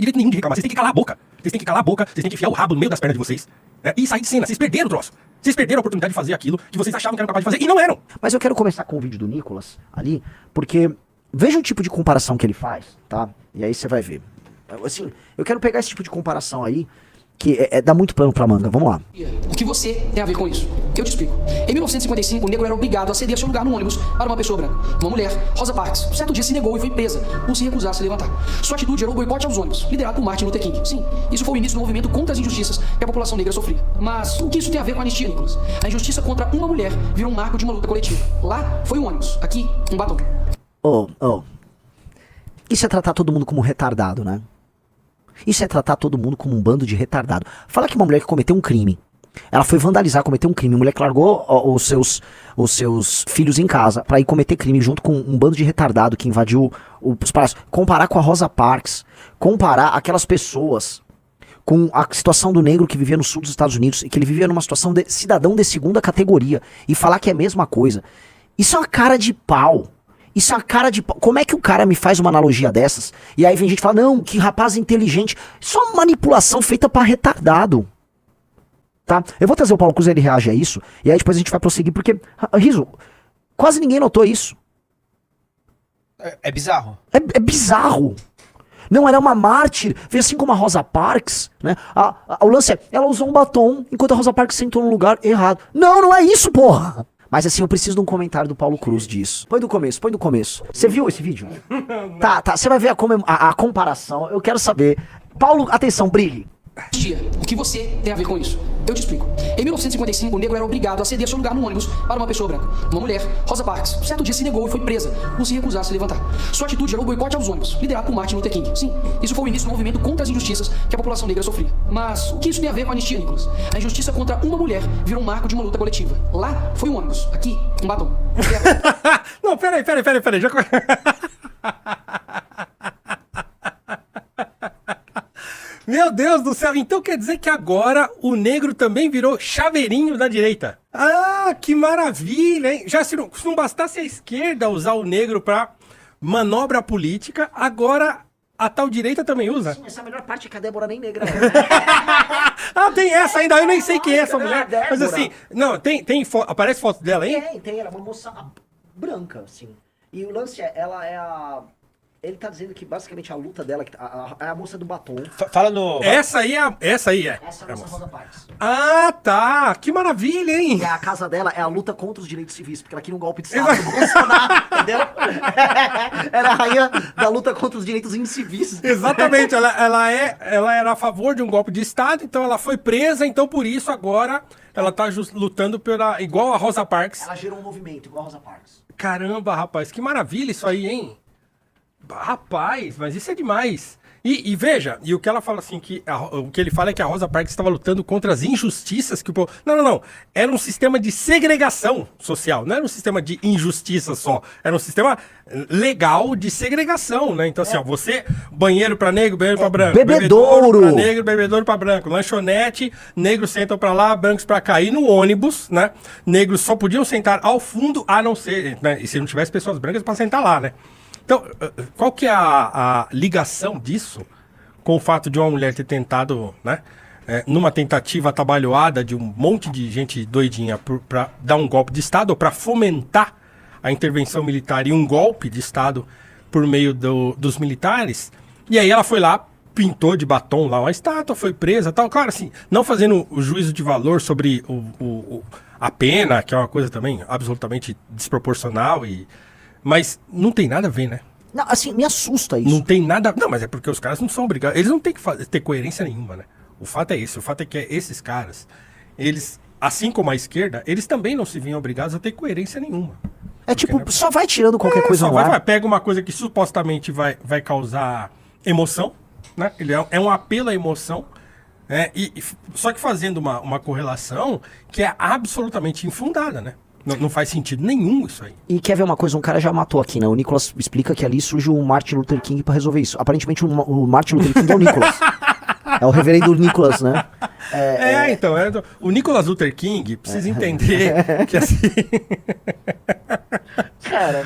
direito nenhum de reclamar. Vocês têm que calar a boca. Vocês têm que calar a boca, vocês têm que enfiar o rabo no meio das pernas de vocês, né? E sair de cena. Vocês perderam o troço. Vocês perderam a oportunidade de fazer aquilo que vocês achavam que eram capazes de fazer e não eram. Mas eu quero começar com o vídeo do Nicolas ali, porque veja o tipo de comparação que ele faz, tá? E aí você vai ver. Assim, eu quero pegar esse tipo de comparação aí, que dá muito plano pra manga. Vamos lá. O que você tem a ver com isso? Eu te explico. Em 1955, o negro era obrigado a ceder seu lugar no ônibus para uma pessoa branca. Uma mulher, Rosa Parks, certo dia se negou e foi presa por se recusar a se levantar. Sua atitude gerou boicote aos ônibus, liderado por Martin Luther King. Sim, isso foi o início do movimento contra as injustiças que a população negra sofria. Mas o que isso tem a ver com a anistia, Nicolas? A injustiça contra uma mulher virou um marco de uma luta coletiva. Lá foi um ônibus, aqui um batom. Isso é tratar todo mundo como retardado, né? Isso é tratar todo mundo como um bando de retardado. Fala que uma mulher que cometeu um crime, ela foi vandalizar, cometeu um crime, a mulher que largou os seus filhos em casa pra ir cometer crime junto com um bando de retardado que invadiu os palácios. Comparar com a Rosa Parks, comparar aquelas pessoas com a situação do negro que vivia no sul dos Estados Unidos e que ele vivia numa situação de cidadão de segunda categoria e falar que é a mesma coisa. Isso é uma cara de pau. Isso é a cara de pau. Como é que o cara me faz uma analogia dessas? E aí vem gente que fala, não, que rapaz inteligente. Isso é uma manipulação feita pra retardado. Tá? Eu vou trazer o Paulo Cruz, ele reage a isso. E aí depois a gente vai prosseguir, porque, Riso, quase ninguém notou isso. É bizarro. É bizarro. Não, ela é uma mártir. Vê assim como a Rosa Parks, né? O lance é, ela usou um batom enquanto a Rosa Parks sentou no lugar errado. Não, não é isso, porra! Mas assim, eu preciso de um comentário do Paulo Cruz disso. Põe do começo, põe do começo. Você viu esse vídeo? Tá, você vai ver a comparação. Eu quero saber. Paulo, atenção, brilhe. O que você tem a ver com isso? Eu te explico. Em 1955, o negro era obrigado a ceder seu lugar no ônibus para uma pessoa branca. Uma mulher, Rosa Parks, certo dia se negou e foi presa por se recusar a se levantar. Sua atitude gerou boicote aos ônibus, liderado por Martin Luther King. Sim, isso foi o início do movimento contra as injustiças que a população negra sofria. Mas o que isso tem a ver com a anistia, Nicolas? A injustiça contra uma mulher virou um marco de uma luta coletiva. Lá foi um ônibus, aqui um batom. Não, peraí. Já... Meu Deus do céu, então quer dizer que agora o negro também virou chaveirinho da direita. Ah, que maravilha, hein? Já se não bastasse a esquerda usar o negro pra manobra política, agora a tal direita também usa. Sim, essa é a melhor parte que a Débora nem negra é. Ah, tem essa ainda, eu nem sei quem é essa mulher. Mas assim, não, aparece foto dela aí? Tem, ela é uma moça branca, assim. E o lance é, ela é a... Ele tá dizendo que basicamente a luta dela é a moça do batom. Fala no... Essa aí é. Essa é a moça Rosa Parks. Ah, tá. Que maravilha, hein? E a casa dela é a luta contra os direitos civis, porque ela queria um golpe de Estado do Bolsonaro, entendeu? Era a rainha da luta contra os direitos incivis. Exatamente, ela era a favor de um golpe de Estado, então ela foi presa, então por isso agora ela tá lutando igual a Rosa Parks. Ela gerou um movimento, igual a Rosa Parks. Caramba, rapaz, que maravilha isso aí, hein? Rapaz, mas isso é demais. E veja, e o que ela fala assim, o que ele fala é que a Rosa Parks estava lutando contra as injustiças que o povo... Não. Era um sistema de segregação social, não era um sistema de injustiça só. Era um sistema legal de segregação, né? Então assim, ó, você, banheiro pra negro, banheiro pra branco. Bebedouro pra negro, bebedouro pra branco. Lanchonete, negros sentam pra lá, brancos pra cá. E no ônibus, né? Negros só podiam sentar ao fundo, a não ser... Né? E se não tivesse pessoas brancas pra sentar lá, né? Então, qual que é a ligação disso com o fato de uma mulher ter tentado, né, numa tentativa atabalhoada de um monte de gente doidinha para dar um golpe de Estado ou para fomentar a intervenção militar e um golpe de Estado por meio dos militares? E aí ela foi lá, pintou de batom lá uma estátua, foi presa e tal. Claro, assim, não fazendo o juízo de valor sobre a pena, que é uma coisa também absolutamente desproporcional Mas não tem nada a ver, né? Não, assim, me assusta isso. Não tem nada... Não, mas é porque os caras não são obrigados. Eles não têm que ter coerência nenhuma, né? O fato é esse. O fato é que esses caras, eles, assim como a esquerda, eles também não se veem obrigados a ter coerência nenhuma. É tipo, Porque, só vai tirando qualquer coisa no ar. Pega uma coisa que supostamente vai causar emoção, né? Ele é um apelo à emoção, né? Só que fazendo uma correlação que é absolutamente infundada, né? Não faz sentido nenhum isso aí. E quer ver uma coisa? Um cara já matou aqui, né? O Nicolas explica que ali surge o Martin Luther King pra resolver isso. Aparentemente o Martin Luther King é o Nicolas. É o reverendo Nicolas, né? Então, o Nicolas Luther King precisa entender que assim... Cara.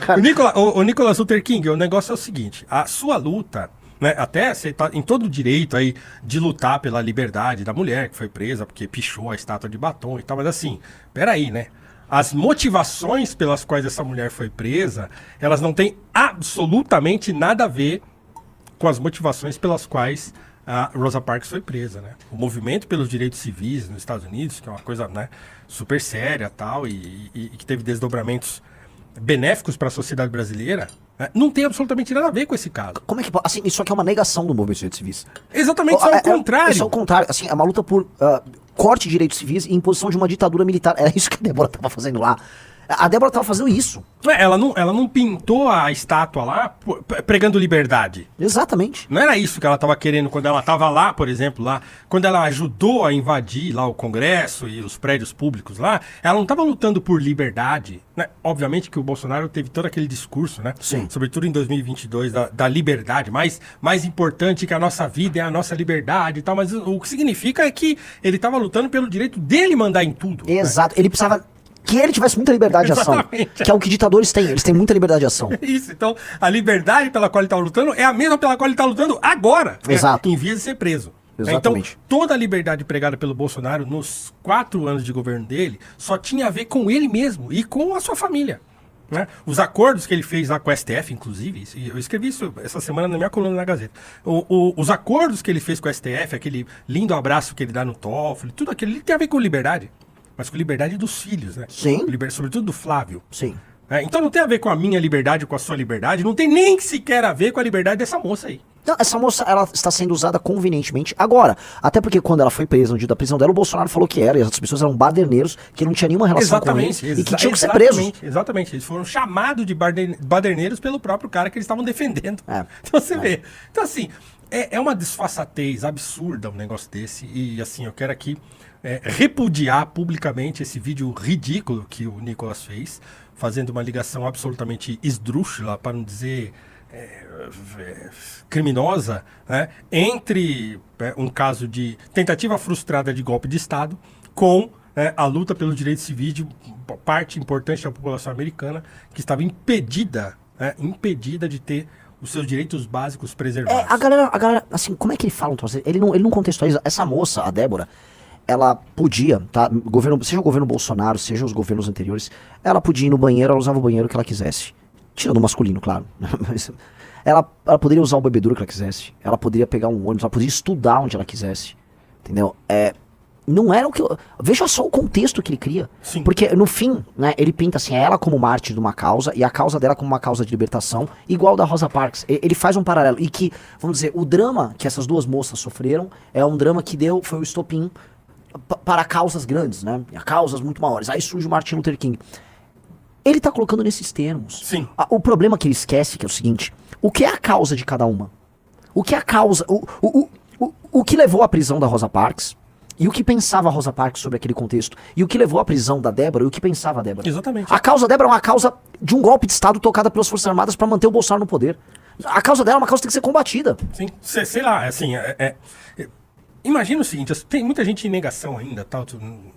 O Nicolas Luther King, o negócio é o seguinte, a sua luta né? Até você tá em todo o direito aí de lutar pela liberdade da mulher que foi presa porque pichou a estátua de batom e tal, mas assim, peraí, né? As motivações pelas quais essa mulher foi presa, elas não têm absolutamente nada a ver com as motivações pelas quais a Rosa Parks foi presa, né? O movimento pelos direitos civis nos Estados Unidos, que é uma coisa, né, super séria tal, e que teve desdobramentos benéficos para a sociedade brasileira, né, não tem absolutamente nada a ver com esse caso. Como é que pode? Assim, isso aqui é uma negação do movimento de direitos civis. Exatamente, isso é o contrário. Isso é o contrário. Assim, é uma luta por corte de direitos civis e imposição de uma ditadura militar. Era isso que a Débora estava fazendo lá. A Débora estava fazendo isso. Ela não pintou a estátua lá pregando liberdade. Exatamente. Não era isso que ela estava querendo quando ela estava lá, por exemplo, lá, quando ela ajudou a invadir lá o Congresso e os prédios públicos lá, ela não estava lutando por liberdade, né? Obviamente que o Bolsonaro teve todo aquele discurso, né? Sim. Sobretudo em 2022, da liberdade, mais importante que a nossa vida é a nossa liberdade e tal, mas o que significa é que ele estava lutando pelo direito dele mandar em tudo. Exato. Ele precisava que ele tivesse muita liberdade de ação. Exatamente. Que é o que ditadores têm. Eles têm muita liberdade de ação. Isso, então a liberdade pela qual ele está lutando é a mesma pela qual ele está lutando agora. Exato. Em vez de ser preso. Exatamente. Então, toda a liberdade pregada pelo Bolsonaro nos 4 anos de governo dele só tinha a ver com ele mesmo e com a sua família. Né? Os acordos que ele fez lá com o STF, inclusive, eu escrevi isso essa semana na minha coluna na Gazeta. Os acordos que ele fez com o STF, aquele lindo abraço que ele dá no Toffoli, tudo aquilo tem a ver com liberdade. Mas com liberdade dos filhos, né? Sim. Sobretudo do Flávio. Sim. Então não tem a ver com a minha liberdade, com a sua liberdade, não tem nem sequer a ver com a liberdade dessa moça aí. Não, essa moça, ela está sendo usada convenientemente agora. Até porque quando ela foi presa no dia da prisão dela, o Bolsonaro falou que era, e as outras pessoas eram baderneiros, que não tinha nenhuma relação com eles, e que tinham que ser presos. Exatamente, eles foram chamados de baderneiros pelo próprio cara que eles estavam defendendo. Então você vê. Então assim, é uma desfaçatez absurda um negócio desse, e assim, eu quero aqui repudiar publicamente esse vídeo ridículo que o Nicolas fez, fazendo uma ligação absolutamente esdrúxula, para não dizer criminosa, né, entre um caso de tentativa frustrada de golpe de Estado com a luta pelos direitos civis de parte importante da população americana que estava impedida de ter os seus direitos básicos preservados. A galera, assim, como é que ele fala? Ele não contextualiza. Essa moça, a Débora, ela podia, tá? Seja o governo Bolsonaro, seja os governos anteriores, ela podia ir no banheiro, ela usava o banheiro que ela quisesse. Tirando o masculino, claro. ela poderia usar o bebedouro que ela quisesse. Ela poderia pegar um ônibus, ela poderia estudar onde ela quisesse. Entendeu? Não era o que... Veja só o contexto que ele cria. Sim. Porque, no fim, né, ele pinta assim, ela como mártir de uma causa e a causa dela como uma causa de libertação, igual da Rosa Parks. Ele faz um paralelo. E que, vamos dizer, o drama que essas duas moças sofreram é um drama que foi o estopim para causas grandes, né? Causas muito maiores. Aí surge o Martin Luther King. Ele tá colocando nesses termos. Sim. O problema que ele esquece que é o seguinte: o que é a causa de cada uma? O que é a causa? O que levou à prisão da Rosa Parks? E o que pensava a Rosa Parks sobre aquele contexto? E o que levou à prisão da Débora? E o que pensava a Débora? Exatamente. A causa da Débora é uma causa de um golpe de Estado tocada pelas Forças Armadas para manter o Bolsonaro no poder. A causa dela é uma causa que tem que ser combatida. Sim, sei lá, assim, imagina o seguinte, tem muita gente em negação ainda, tal,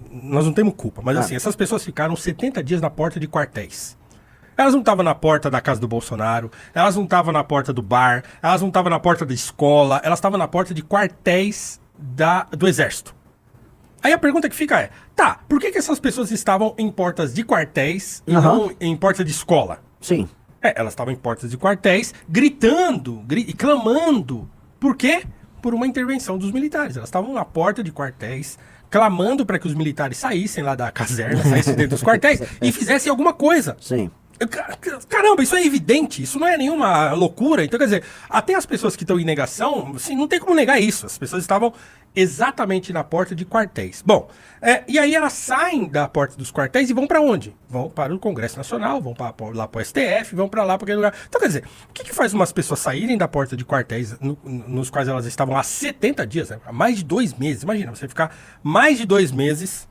nós não temos culpa, mas assim, essas pessoas ficaram 70 dias na porta de quartéis. Elas não estavam na porta da casa do Bolsonaro, elas não estavam na porta do bar, elas não estavam na porta da escola, elas estavam na porta de quartéis do Exército. Aí a pergunta que fica tá, por que essas pessoas estavam em portas de quartéis e não em porta de escola? Sim. Elas estavam em portas de quartéis, gritando e clamando. Por quê? Por uma intervenção dos militares. Elas estavam na porta de quartéis, clamando para que os militares saíssem lá da caserna, saíssem dentro dos quartéis e fizessem alguma coisa. Sim. Caramba, isso é evidente, isso não é nenhuma loucura. Então, quer dizer, até as pessoas que estão em negação, assim, não tem como negar isso. As pessoas estavam exatamente na porta de quartéis. Bom, e aí elas saem da porta dos quartéis e vão para onde? Vão para o Congresso Nacional, vão lá para o STF, vão para lá, para aquele lugar. Então, quer dizer, o que faz umas pessoas saírem da porta de quartéis nos quais elas estavam há 70 dias, né? Há mais de 2 meses? Imagina, você ficar mais de 2 meses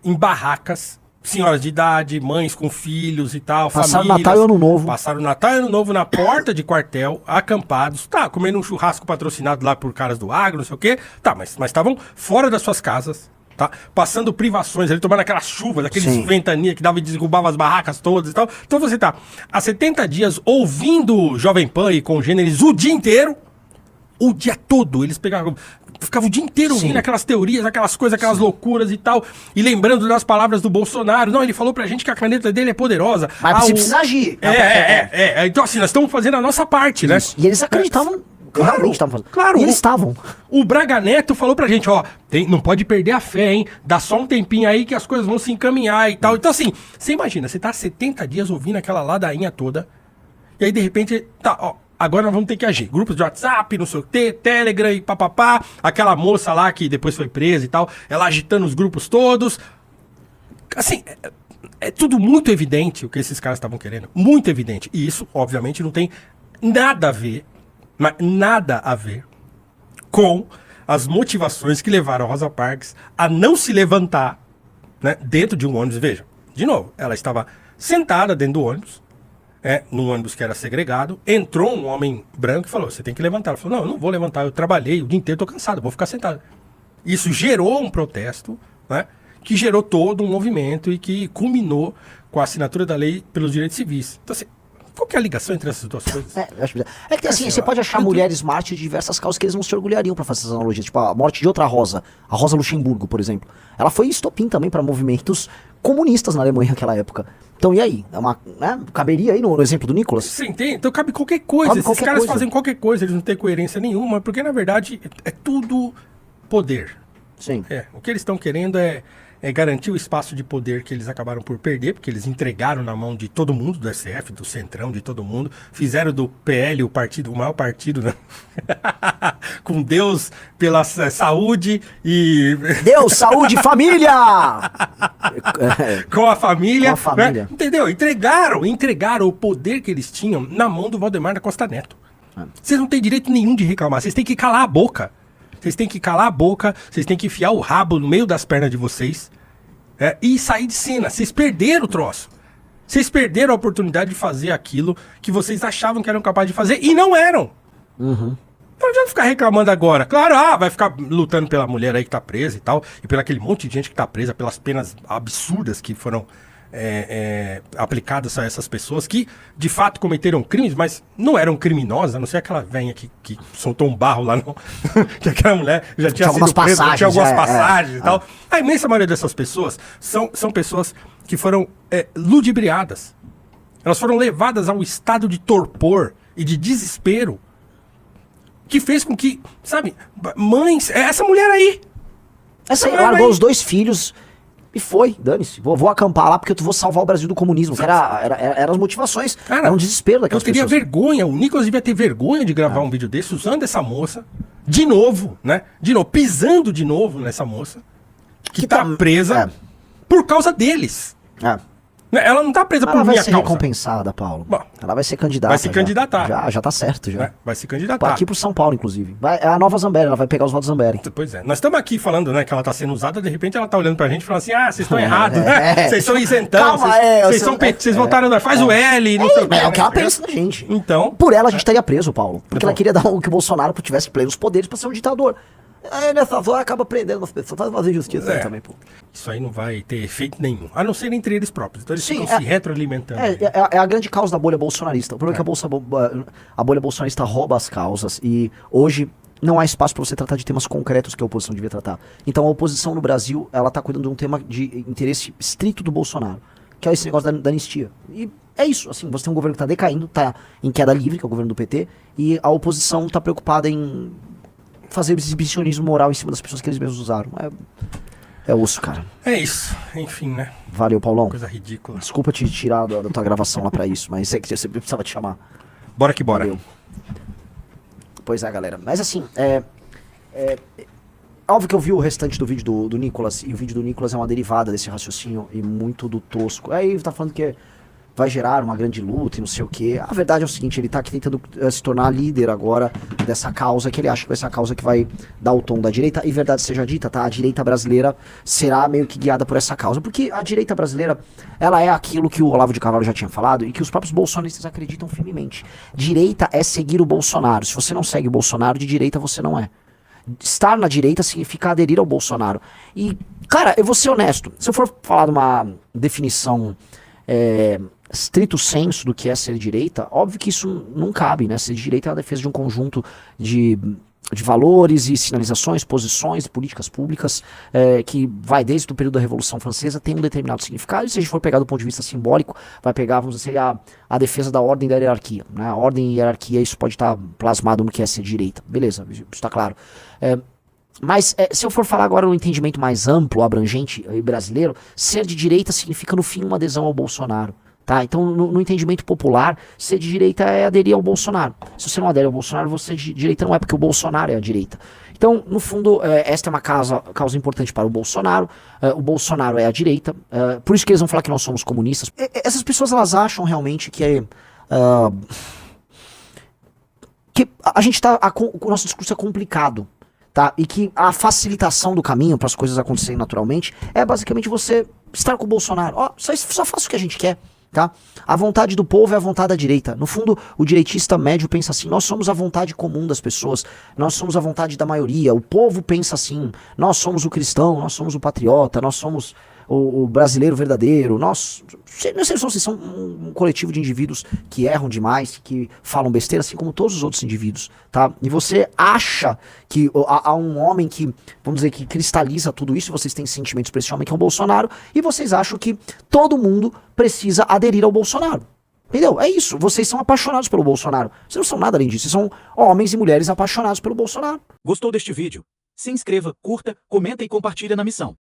em barracas, senhoras de idade, mães com filhos e tal, Passaram famílias. Natal e Ano Novo. Passaram Natal e Ano Novo na porta de quartel, acampados, comendo um churrasco patrocinado lá por caras do agro, não sei o quê, mas estavam fora das suas casas, tá? Passando privações, ali tomando aquelas chuvas, aqueles ventania que dava e derrubava as barracas todas e tal. Então você tá há 70 dias ouvindo Jovem Pan e congêneres o dia inteiro, o dia todo. Eles ficavam o dia inteiro ouvindo aquelas teorias, aquelas coisas, aquelas loucuras e tal. E lembrando das palavras do Bolsonaro. Não, ele falou pra gente que a caneta dele é poderosa. Mas você precisa agir. Então, assim, nós estamos fazendo a nossa parte, né? E eles acreditavam. Realmente estavam fazendo. Claro. E eles estavam. O Braga Neto falou pra gente, ó, não pode perder a fé, hein? Dá só um tempinho aí que as coisas vão se encaminhar e tal. Então, assim, você imagina, você tá 70 dias ouvindo aquela ladainha toda, e aí, de repente, tá, ó, agora nós vamos ter que agir. Grupos de WhatsApp, não sei o que, Telegram e papapá. Aquela moça lá que depois foi presa e tal, ela agitando os grupos todos. Assim, é tudo muito evidente o que esses caras estavam querendo. Muito evidente. E isso, obviamente, não tem nada a ver, mas nada a ver com as motivações que levaram a Rosa Parks a não se levantar, né, dentro de um ônibus. Veja, de novo, ela estava sentada dentro do ônibus, num ônibus que era segregado, entrou um homem branco e falou, você tem que levantar. Ela falou, não, eu não vou levantar, eu trabalhei o dia inteiro, tô cansado, vou ficar sentado. Isso gerou um protesto, né, que gerou todo um movimento e que culminou com a assinatura da lei pelos direitos civis. Então, assim, qual que é a ligação entre essas duas coisas? É que assim, você pode achar mulheres mártires de diversas causas que eles não se orgulhariam pra fazer essas analogias. Tipo, a morte de outra Rosa, a Rosa Luxemburgo, por exemplo. Ela foi estopim também pra movimentos comunistas na Alemanha naquela época. Então, e aí? Caberia aí no exemplo do Nicolas? Você entende? Então cabe qualquer coisa. Cabe Esses qualquer caras coisa. fazem qualquer coisa, eles não têm coerência nenhuma, porque na verdade é tudo poder. Sim. O que eles estão querendo é garantir o espaço de poder que eles acabaram por perder, porque eles entregaram na mão de todo mundo, do SF, do Centrão, de todo mundo, fizeram do PL o maior partido, né? Com Deus pela saúde e... Deus, saúde, família! com a família. Com a família. Né? Entendeu? Entregaram o poder que eles tinham na mão do Valdemar da Costa Neto. Vocês não têm direito nenhum de reclamar, vocês têm que calar a boca. Vocês têm que calar a boca, vocês têm que enfiar o rabo no meio das pernas de vocês e sair de cena. Vocês perderam o troço. Vocês perderam a oportunidade de fazer aquilo que vocês achavam que eram capazes de fazer e não eram. Não adianta ficar reclamando agora. Claro, vai ficar lutando pela mulher aí que tá presa e tal, e pelo aquele monte de gente que tá presa, pelas penas absurdas que foram aplicadas a essas pessoas que de fato cometeram crimes, mas não eram criminosas, a não ser aquela velha que soltou um barro lá, não. Que aquela mulher já tinha sido presa, tinha algumas passagens e tal. A imensa maioria dessas pessoas são pessoas que foram ludibriadas. Elas foram levadas a um estado de torpor e de desespero que fez com que, sabe, mães, essa mulher aí. Essa aí largou os 2 filhos e foi, dane-se. Vou acampar lá porque eu vou salvar o Brasil do comunismo. Eram as motivações. Cara, era um desespero daquelas pessoas. Eu teria vergonha, o Nicolas devia ter vergonha de gravar um vídeo desse usando essa moça, de novo, né? De novo, pisando de novo nessa moça, que tá presa por causa deles. Ela não tá presa por minha causa. Ela vai ser recompensada, Paulo. Bom, ela vai ser candidata. Vai se candidatar. Já tá certo, já. Vai se candidatar. Aqui pro São Paulo, inclusive. É a nova Zambelli, ela vai pegar os votos Zambelli. Pois é. Nós estamos aqui falando, né, que ela tá sendo usada, de repente ela tá olhando pra gente e falando assim, vocês estão errados, né? Vocês são isentão, vocês votaram, faz o L, não sei o que. É o que ela pensa da gente. Então... Por ela a gente estaria preso, Paulo. Porque ela queria dar que o Bolsonaro tivesse plenos poderes pra ser um ditador. Aí nessa hora acaba prendendo as pessoas, faz fazer justiça aí também, pô. Isso aí não vai ter efeito nenhum, a não ser entre eles próprios. Então eles ficam se retroalimentando. É a grande causa da bolha bolsonarista. O problema é que a bolha bolsonarista rouba as causas e hoje não há espaço para você tratar de temas concretos que a oposição devia tratar. Então a oposição no Brasil, ela tá cuidando de um tema de interesse estrito do Bolsonaro, que é esse negócio da anistia. E é isso, assim, você tem um governo que tá decaindo, tá em queda livre, que é o governo do PT, e a oposição tá preocupada em fazer exibicionismo moral em cima das pessoas que eles mesmos usaram. É osso, cara. É isso, enfim, né? Valeu, Paulão. Coisa ridícula. Desculpa te tirar da tua gravação lá pra isso, mas é que você precisava te chamar. Bora que bora. Valeu. Pois é, galera. Mas assim, óbvio que eu vi o restante do vídeo do Nicolas, e o vídeo do Nicolas é uma derivada desse raciocínio e muito do tosco. Aí tá falando que vai gerar uma grande luta e não sei o que. A verdade é o seguinte, ele tá aqui tentando se tornar líder agora dessa causa, que ele acha que vai ser a causa que vai dar o tom da direita. E verdade seja dita, tá? A direita brasileira será meio que guiada por essa causa. Porque a direita brasileira, ela é aquilo que o Olavo de Carvalho já tinha falado e que os próprios bolsonaristas acreditam firmemente. Direita é seguir o Bolsonaro. Se você não segue o Bolsonaro, de direita você não é. Estar na direita significa aderir ao Bolsonaro. E, cara, eu vou ser honesto. Se eu for falar de uma definição estrito senso do que é ser de direita, óbvio que isso não cabe, né? Ser de direita é a defesa de um conjunto de valores e sinalizações, posições, políticas públicas, que vai desde o período da Revolução Francesa, tem um determinado significado, e se a gente for pegar do ponto de vista simbólico, vai pegar, vamos dizer, a defesa da ordem e da hierarquia, né? A ordem e hierarquia, isso pode estar plasmado no que é ser de direita, beleza, isso está claro. Mas se eu for falar agora no entendimento mais amplo, abrangente e brasileiro, ser de direita significa no fim uma adesão ao Bolsonaro. Tá? Então, no entendimento popular, ser de direita é aderir ao Bolsonaro. Se você não adere ao Bolsonaro, você de direita não é, porque o Bolsonaro é a direita. Então, no fundo, esta é uma causa importante para o Bolsonaro. O Bolsonaro é a direita. Por isso que eles vão falar que nós somos comunistas. Essas pessoas, elas acham realmente que a gente tá... o nosso discurso é complicado. Tá? E que a facilitação do caminho para as coisas acontecerem naturalmente é basicamente você estar com o Bolsonaro. Só faça o que a gente quer. Tá? A vontade do povo é a vontade da direita. No fundo, o direitista médio pensa assim: nós somos a vontade comum das pessoas, nós somos a vontade da maioria. O povo pensa assim: nós somos o cristão, nós somos o patriota, nós somos o brasileiro verdadeiro. Vocês são um coletivo de indivíduos que erram demais, que falam besteira, assim como todos os outros indivíduos, tá? E você acha que há um homem que, vamos dizer, que cristaliza tudo isso, vocês têm sentimentos para esse homem que é o Bolsonaro, e vocês acham que todo mundo precisa aderir ao Bolsonaro. Entendeu? É isso. Vocês são apaixonados pelo Bolsonaro. Vocês não são nada além disso. Vocês são homens e mulheres apaixonados pelo Bolsonaro. Gostou deste vídeo? Se inscreva, curta, comenta e compartilha na missão.